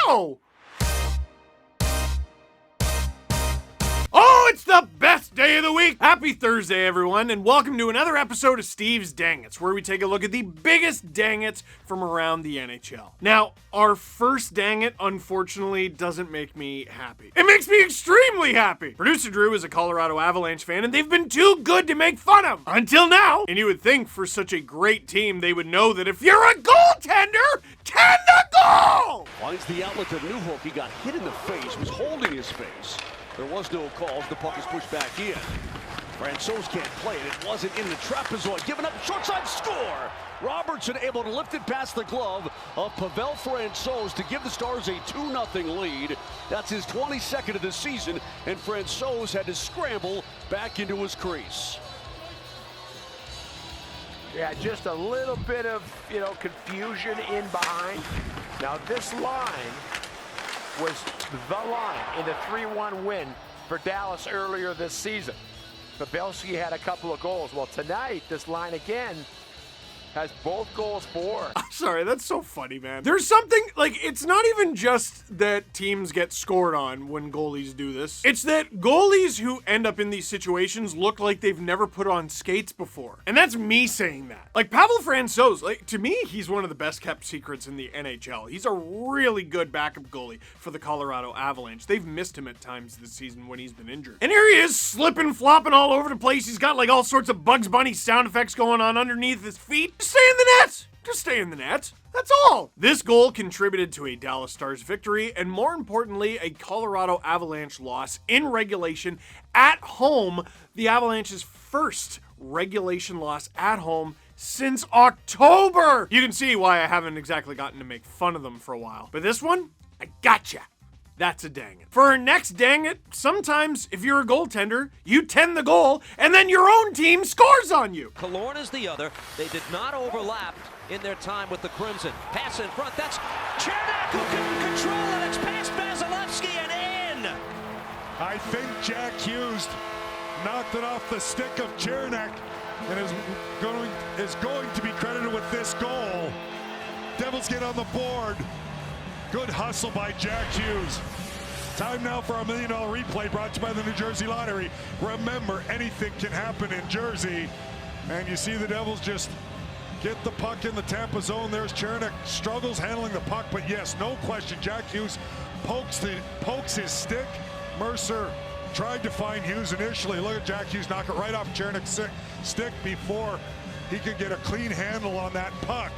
How? Oh, it's the best day of the week! Happy Thursday, everyone, and welcome to another episode of Steve's Dang-Its, where we take a look at the biggest dang-its from around the NHL. Now, our first dang-it, unfortunately, doesn't make me happy. It makes me extremely happy! Producer Drew is a Colorado Avalanche fan, and they've been too good to make fun of! Until now! And you would think, for such a great team, they would know that if you're a goaltender, tend the goal! Finds the outlet to Newhook. He got hit in the face, was holding his face. There was no calls. The puck is pushed back in. Francouz can't play it. It wasn't in the trapezoid. Given up, short side, score! Robertson able to lift it past the glove of Pavel Francouz to give the Stars a 2-0 lead. That's his 22nd of the season, and Francouz had to scramble back into his crease. Yeah, just a little bit of, confusion in behind. Now this line was the line in the 3-1 win for Dallas earlier this season. Pavelski had a couple of goals. Well, tonight, this line again has both goals for. I'm sorry, that's so funny, man. There's something, it's not even just that teams get scored on when goalies do this. It's that goalies who end up in these situations look like they've never put on skates before. And that's me saying that. Pavel Francouz, to me, he's one of the best kept secrets in the NHL. He's a really good backup goalie for the Colorado Avalanche. They've missed him at times this season when he's been injured. And here he is, slipping, flopping all over the place. He's got all sorts of Bugs Bunny sound effects going on underneath his feet. Stay in the net! Just stay in the net. That's all. This goal contributed to a Dallas Stars victory and, more importantly, a Colorado Avalanche loss in regulation at home. The Avalanche's first regulation loss at home since October. You can see why I haven't exactly gotten to make fun of them for a while. But this one, I gotcha. That's a dang-it. For our next dang-it, sometimes if you're a goaltender, you tend the goal, and then your own team scores on you. Killorn is the other. They did not overlap in their time with the Crimson. Pass in front. That's Cernak who couldn't control it. It's past Vasilevsky and in. I think Jack Hughes knocked it off the stick of Cernak and is going to be credited with this goal. Devils get on the board. Good hustle by Jack Hughes. Time now for our $1 million replay brought to you by the New Jersey Lottery. Remember, anything can happen in Jersey. And you see the Devils just get the puck in the Tampa zone. There's Cernak, struggles handling the puck, but yes, no question, Jack Hughes pokes his stick. Mercer tried to find Hughes initially. Look at Jack Hughes knock it right off Cernak's stick before he could get a clean handle on that puck.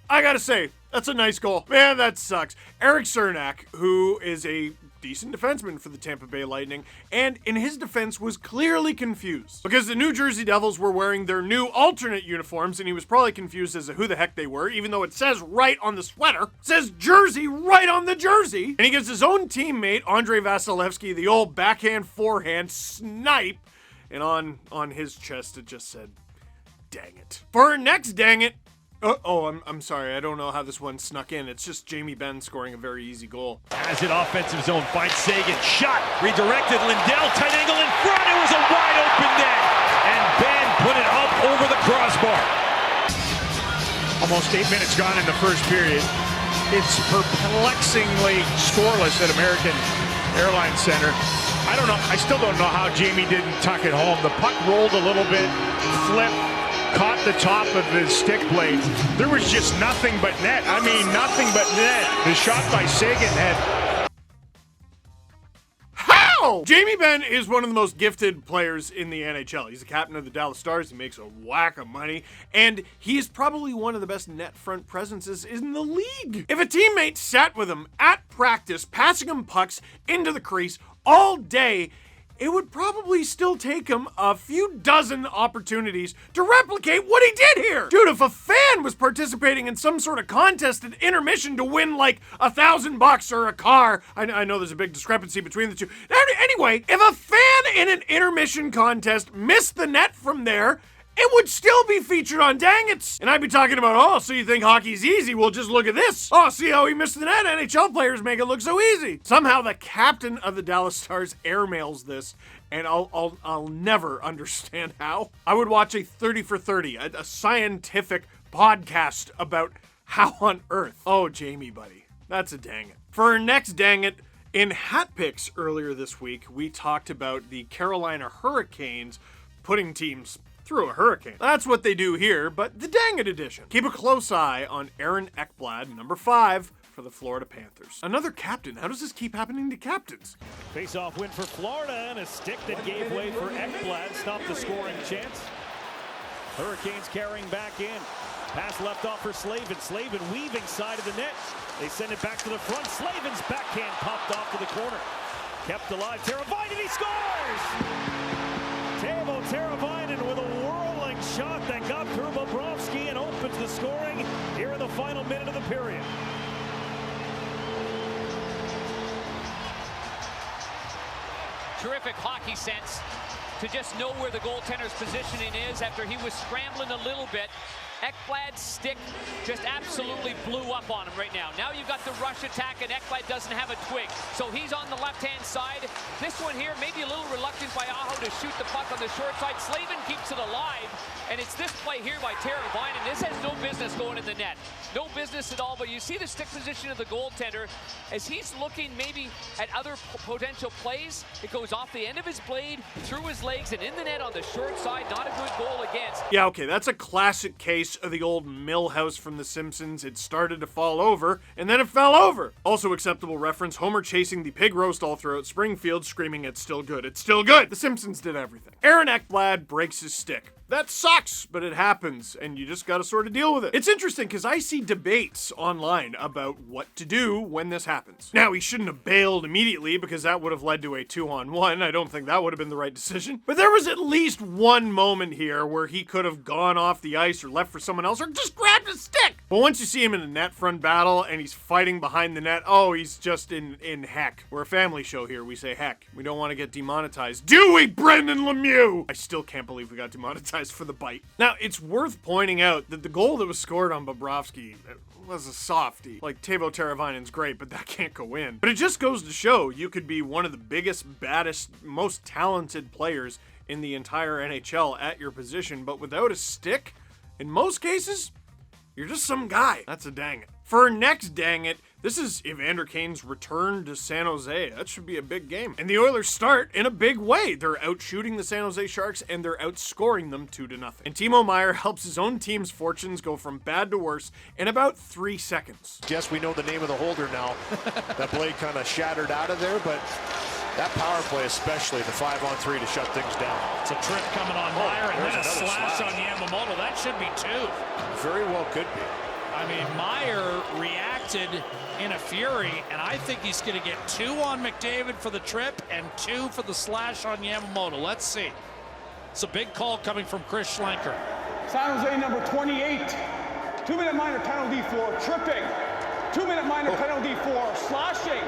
I gotta say, that's a nice goal. Man, that sucks. Erik Cernak, who is a decent defenseman for the Tampa Bay Lightning, and in his defense was clearly confused because the New Jersey Devils were wearing their new alternate uniforms, and he was probably confused as to who the heck they were, even though it says right on the sweater. It says Jersey right on the jersey. And he gives his own teammate, Andrei Vasilevsky, the old backhand forehand snipe, and on his chest it just said, dang it. For our next dang it, I'm sorry. I don't know how this one snuck in. It's just Jamie Benn scoring a very easy goal. Has it offensive zone, finds Sagan, shot, redirected, Lindell, tight angle in front. It was a wide open net, and Benn put it up over the crossbar. Almost 8 minutes gone in the first period. It's perplexingly scoreless at American Airlines Center. I don't know. I still don't know how Jamie didn't tuck it home. The puck rolled a little bit, flipped, caught the top of his stick blade. There was just nothing but net. I mean, nothing but net. The shot by Sagan had... How? Jamie Benn is one of the most gifted players in the NHL. He's the captain of the Dallas Stars. He makes a whack of money, and he is probably one of the best net front presences in the league. If a teammate sat with him at practice, passing him pucks into the crease all day, it would probably still take him a few dozen opportunities to replicate what he did here. Dude, if a fan was participating in some sort of contest at intermission to win $1,000 or a car, I know there's a big discrepancy between the two. Anyway, if a fan in an intermission contest missed the net from there, it would still be featured on Dang-Its. And I'd be talking about, so you think hockey's easy? Well, just look at this. See how he missed the net? NHL players make it look so easy. Somehow the captain of the Dallas Stars airmails this, and I'll never understand how. I would watch a 30 for 30, a scientific podcast about how on earth. Oh, Jamie, buddy. That's a dang it. For our next dang it, in Hat Picks earlier this week, we talked about the Carolina Hurricanes putting teams through a hurricane. That's what they do here, but the dang it edition. Keep a close eye on Aaron Ekblad, number 5, for the Florida Panthers. Another captain. How does this keep happening to captains? Face-off win for Florida, and a stick that gave way for Ekblad stopped the scoring chance. Hurricanes carrying back in. Pass left off for Slavin. Slavin weaving side of the net. They send it back to the front. Slavin's backhand popped off to the corner. Kept alive. Teravainen, he scores! Teuvo Teravainen with a whirling shot that got through Bobrovsky and opens the scoring here in the final minute of the period. Terrific hockey sense to just know where the goaltender's positioning is after he was scrambling a little bit. Ekblad's stick just absolutely blew up on him right now. Now you've got the rush attack, and Ekblad doesn't have a twig. So he's on the left-hand side. This one here, maybe a little reluctant by Aho to shoot the puck on the short side. Slavin keeps it alive, and it's this play here by Teravainen. This has no business going in the net. No business at all, but you see the stick position of the goaltender as he's looking maybe at other potential plays. It goes off the end of his blade, through his legs, and in the net on the short side. Not a good goal against. Yeah, okay, that's a classic case of the old Millhouse from The Simpsons. It started to fall over, and then it fell over. Also acceptable reference, Homer chasing the pig roast all throughout Springfield, screaming, "It's still good, it's still good." The Simpsons did everything. Aaron Ekblad breaks his stick. That sucks, but it happens, and you just gotta sort of deal with it. It's interesting, because I see debates online about what to do when this happens. Now, he shouldn't have bailed immediately, because that would have led to a 2-on-1. I don't think that would have been the right decision. But there was at least one moment here where he could have gone off the ice or left for someone else, or just grabbed a stick. But once you see him in a net front battle, and he's fighting behind the net, oh, he's just in heck. We're a family show here, we say heck. We don't want to get demonetized. Do we, Brendan Lemieux? I still can't believe we got demonetized for the bite. Now, it's worth pointing out that the goal that was scored on Bobrovsky was a softie. Like, Teuvo Teravainen's great, but that can't go in. But it just goes to show you could be one of the biggest, baddest, most talented players in the entire NHL at your position, but without a stick, in most cases, you're just some guy. That's a dang it. For our next dang it, this is Evander Kane's return to San Jose. That should be a big game. And the Oilers start in a big way. They're outshooting the San Jose Sharks, and they're outscoring them 2-0. And Timo Meier helps his own team's fortunes go from bad to worse in about 3 seconds. Yes, we know the name of the holder now. That blade kind of shattered out of there, but that power play especially, the 5-on-3 to shut things down. It's a trip coming on Meier, and then a slash on Yamamoto. That should be 2. Very well could be. I mean, Meier reacted in a fury, and I think he's going to get 2 on McDavid for the trip and 2 for the slash on Yamamoto. Let's see. It's a big call coming from Chris Schlenker. San Jose number 28. 2-minute minor penalty for tripping. 2-minute minor penalty for slashing.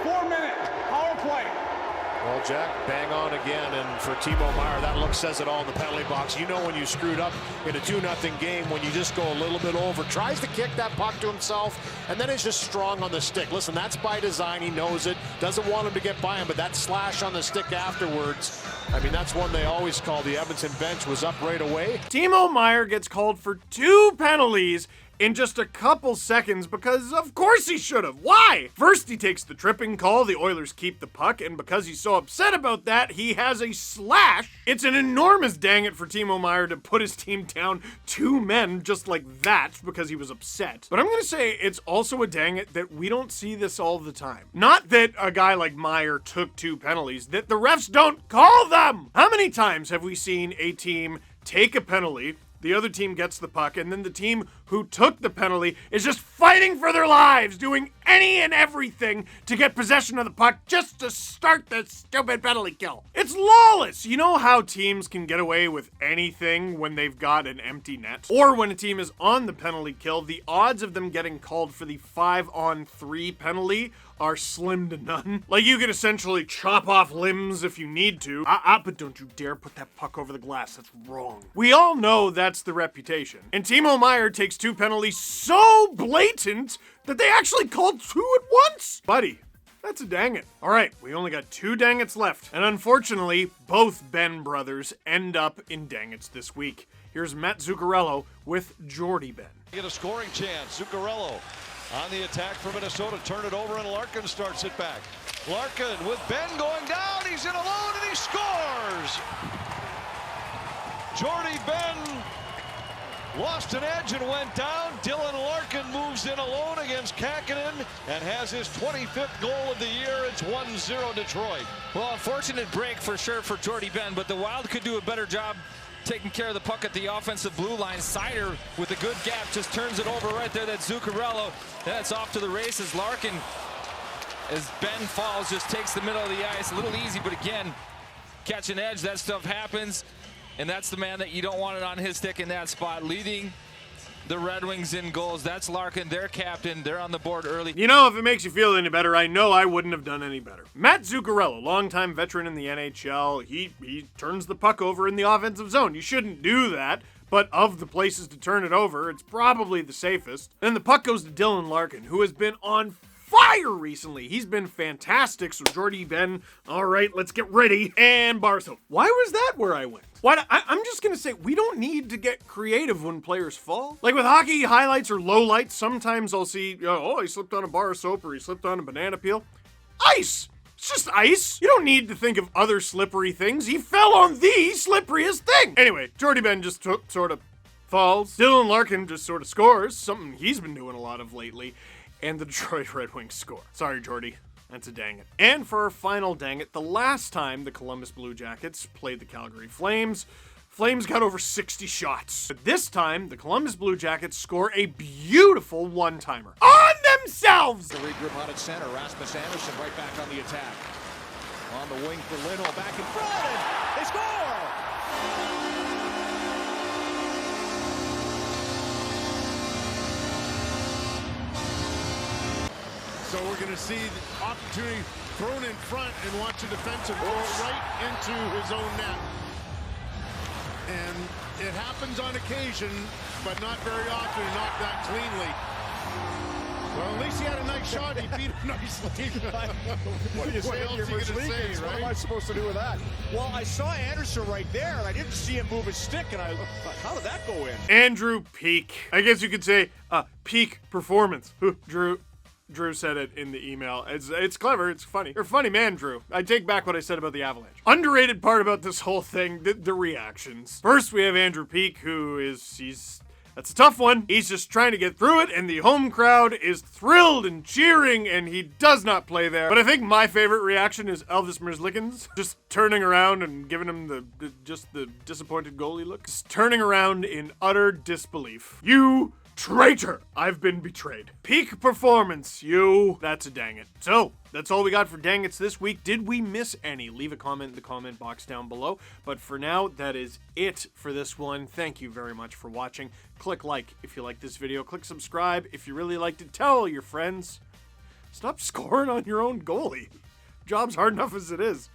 4-minute power play. Well, Jack, bang on again, and for Timo Meier, that look says it all in the penalty box. You know when you screwed up in a 2-0 game, when you just go a little bit over, tries to kick that puck to himself, and then is just strong on the stick. Listen, that's by design. He knows it. Doesn't want him to get by him, but that slash on the stick afterwards, I mean, that's one they always call the Edmonton bench was up right away. Timo Meier gets called for 2 penalties in just a couple seconds because of course he should have. Why? First he takes the tripping call, the Oilers keep the puck, and because he's so upset about that, he has a slash. It's an enormous dang it for Timo Meier to put his team down 2 men just like that because he was upset. But I'm gonna say it's also a dang it that we don't see this all the time. Not that a guy like Meier took 2 penalties, that the refs don't call them! How many times have we seen a team take a penalty, the other team gets the puck, and then the team who took the penalty is just fighting for their lives, doing any and everything to get possession of the puck just to start the stupid penalty kill? It's lawless! You know how teams can get away with anything when they've got an empty net? Or when a team is on the penalty kill, the odds of them getting called for the 5-on-3 penalty are slim to none. Like, you could essentially chop off limbs if you need to. But don't you dare put that puck over the glass. That's wrong. We all know that's the reputation. And Timo Meier takes 2 penalties so blatant that they actually called 2 at once. Buddy, that's a dang it. All right, we only got 2 dang its left. And unfortunately, both Benn brothers end up in dang its this week. Here's Matt Zuccarello with Jordie Benn. Get a scoring chance. Zuccarello On the attack for Minnesota, turn it over, and Larkin starts it back. Larkin with Benn going down, he's in alone, and he scores! Jordie Benn lost an edge and went down. Dylan Larkin moves in alone against Kakkonen and has his 25th goal of the year. It's 1-0 Detroit. Well, unfortunate break for sure for Jordie Benn, but the Wild could do a better job taking care of the puck at the offensive blue line. Sider with a good gap just turns it over right there. That's Zuccarello. Then it's off to the races. Larkin, as Benn falls, just takes the middle of the ice. A little easy, but again, catch an edge. That stuff happens. And that's the man that you don't want it on his stick in that spot. Leading the Red Wings in goals. That's Larkin, their captain. They're on the board early. You know, if it makes you feel any better, I know I wouldn't have done any better. Matt Zuccarello, longtime veteran in the NHL, he turns the puck over in the offensive zone. You shouldn't do that, but of the places to turn it over, it's probably the safest. Then the puck goes to Dylan Larkin, who has been on fire recently. He's been fantastic. So Jordie Benn, all right, let's get ready. And Barso. Why was that where I went? I'm just going to say, we don't need to get creative when players fall. Like with hockey highlights or lowlights, sometimes I'll see, oh, he slipped on a bar of soap or he slipped on a banana peel. Ice! It's just ice. You don't need to think of other slippery things. He fell on the slipperiest thing. Anyway, Jordie Benn just sort of falls. Dylan Larkin just sort of scores, something he's been doing a lot of lately. And the Detroit Red Wings score. Sorry, Jordie. That's a dang it. And for our final dang it, the last time the Columbus Blue Jackets played the Calgary Flames, Flames got over 60 shots. But this time, the Columbus Blue Jackets score a beautiful one-timer on themselves! The regroup out at center, Rasmus Andersson right back on the attack. On the wing for Lindholm, back in front, and they score! So we're going to see the opportunity thrown in front and watch a defensive go right into his own net. And it happens on occasion, but not very often to knock that cleanly. Well, at least he had a nice shot. He beat him nicely. What do you say? Else are you gonna say, What am I right? supposed to do with that? Well, I saw Anderson right there, and I didn't see him move his stick, and I thought, how did that go in? Andrew Peak. I guess you could say peak performance. Drew said it in the email. It's clever. It's funny. You're a funny man, Drew. I take back what I said about the Avalanche. Underrated part about this whole thing, the reactions. First, we have Andrew Peak, that's a tough one. He's just trying to get through it, and the home crowd is thrilled and cheering, and he does not play there. But I think my favorite reaction is Elvis Merzlikins, just turning around and giving him the disappointed goalie look. Just turning around in utter disbelief. You traitor! I've been betrayed. Peak performance, you. That's a dang it. So, that's all we got for dang it's this week. Did we miss any? Leave a comment in the comment box down below. But for now, that is it for this one. Thank you very much for watching. Click like if you like this video. Click subscribe if you really liked it. Tell all your friends. Stop scoring on your own goalie. Job's hard enough as it is.